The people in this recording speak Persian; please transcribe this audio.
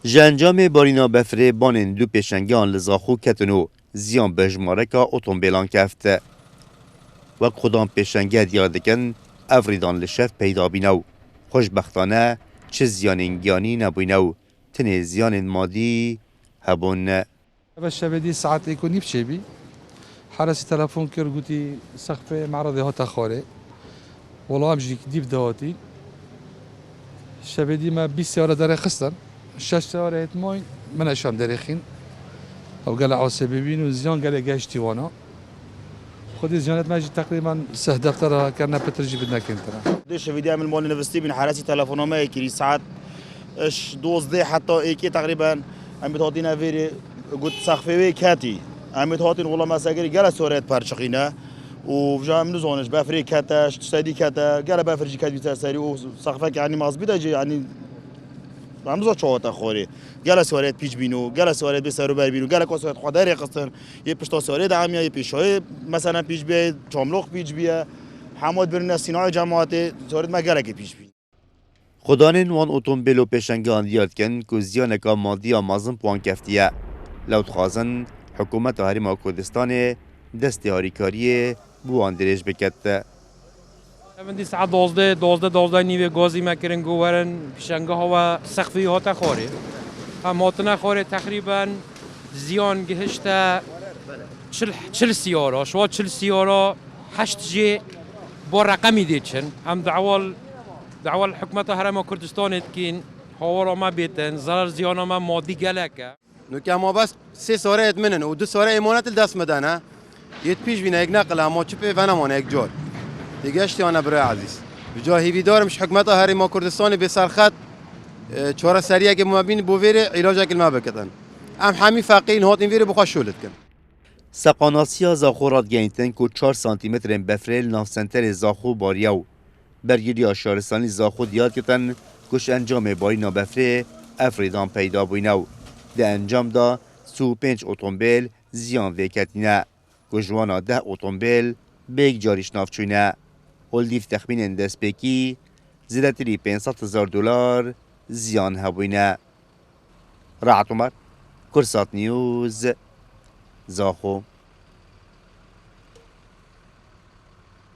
جنجام بارینا بفره بانن دو پیشنگان لزاخو کتنو زیان بجمارکا اتومبیلان کفت و کدام پیشنگه دیار دکن افریدان لشف پیدا بینو خوشبختانه چه زیان انگیانی نبوینو تنه زیان مادی هبون. الشبدي ساعات يكون يبشي بي حرس تلفون كرغوتي سقف معرض هاتا خوري والله امجي ديب دواتي الشبدي ما 20 سيارة داري خسر 6 سيارة هتموي من اشام داريخين او قال عصبيين وزيان قال جاشتي وانا خذ زيانات ماجي تقريبا سه دفترها كان بترجي بدنا كنتنا دش فيديو من مول نفستي من حراسي تلفونه ما يكري ساعات اش دوزده حتى ايكي تقريبا ام بتعطينا فيري قلت سقفي كاتي ام بتعطين والله ما ساقري قال سوريت بارشقينا وجا من زونش بافري كاتا تسدي كاتا قال بافرجي كات بتساري وسقفك يعني مازبيدا يعني رمزا چوات خوري قال سواريت بيج بينو قال سواريت بسرو بر بينو قال كوسوات خداري قصن يه پشتا سواريت عاميه يه پیشای مثلا پیش بي چاملوخ پیش بيه حماد برن سيناء جماعت سواريت ما قال که پیش بي خدانین وان اتومبیل و پیشنگان دیاد کن که زیانکا مادی آمازن پوان کفتیه لوت خازن حکومت هریما کردستان دست هاریکاری بوان درش بکت. من ساعت 12 نیوه گازی مکرن گوورن پیشنگاه ها و سقفی ها تخوره هم هاتنا خوره تقریبا زیان گهشته 40 سیاره شوا 40 سیاره 8 جی با رقمی دیچن هم دعوال حکومت هرما کردستان کین هاورا ما بیتن ضرر زیانا ما مادی گلکه نوکه ما بس 3 ساره اتمنن و 2 ساره امانت الدست مدنه یت پیش بینه یک نقل اما چپه و نمانه یک جور دیگه اشتیانه برای عزیز بجاهی بیدار مش حکومت هرما کردستان به سرخط چهار سریع که مبین بوویر علاج کل ما بکتن ام حمی فقین هاتین ویری بخواش شولت کن سقاناسیا زاخو راد گینتن که 4 سانتیمتر بفرل ناف سنتر زاخو باریاو برگیری شهرستانی زاخو دیاد کتن کش انجام بارینا بفره افریدان پیدا بوینو ده انجام دا 35 اتومبیل زیان ویکتینه گجوانا 10 اتومبیل بیگ جاریش نافچوینه هلدیف تخمین دست بکی زیدتری 500,000 دلار زیان هبوینه. رعت عمر کرسات نیوز زاخو.